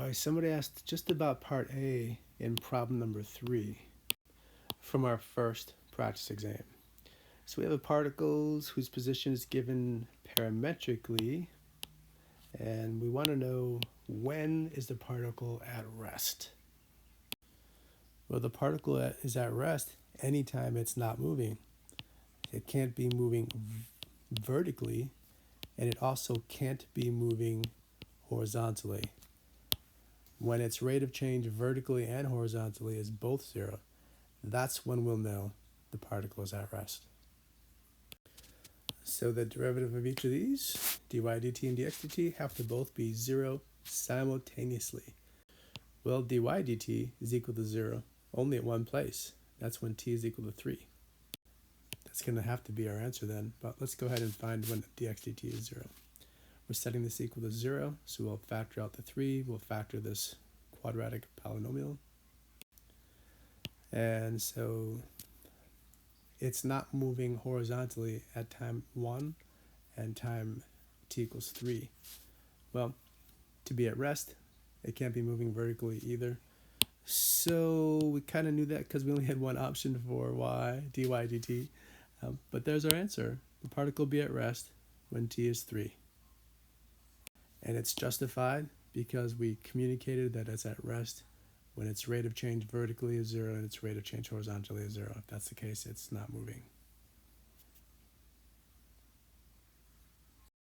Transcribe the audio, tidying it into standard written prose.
All right, somebody asked just about part A in problem number 3 from our first practice exam. So we have a particles whose position is given parametrically, and we want to know when is the particle at rest. Well, the particle is at rest anytime it's not moving. It can't be moving vertically, and it also can't be moving horizontally. When its rate of change vertically and horizontally is both 0, that's when we'll know the particle is at rest. So the derivative of each of these, dy dt and dx dt, have to both be 0 simultaneously. Well, dy dt is equal to 0 only at one place. That's when t is equal to 3. That's going to have to be our answer then, but let's go ahead and find when dx dt is 0. We're setting this equal to 0, so we'll factor out the 3, we'll factor this quadratic polynomial. And so it's not moving horizontally at time 1 and time t equals 3. Well, to be at rest, it can't be moving vertically either. So we kind of knew that because we only had one option for y, dy dt. But there's our answer. The particle will be at rest when t is 3. And it's justified because we communicated that it's at rest when its rate of change vertically is 0 and its rate of change horizontally is 0. If that's the case, it's not moving.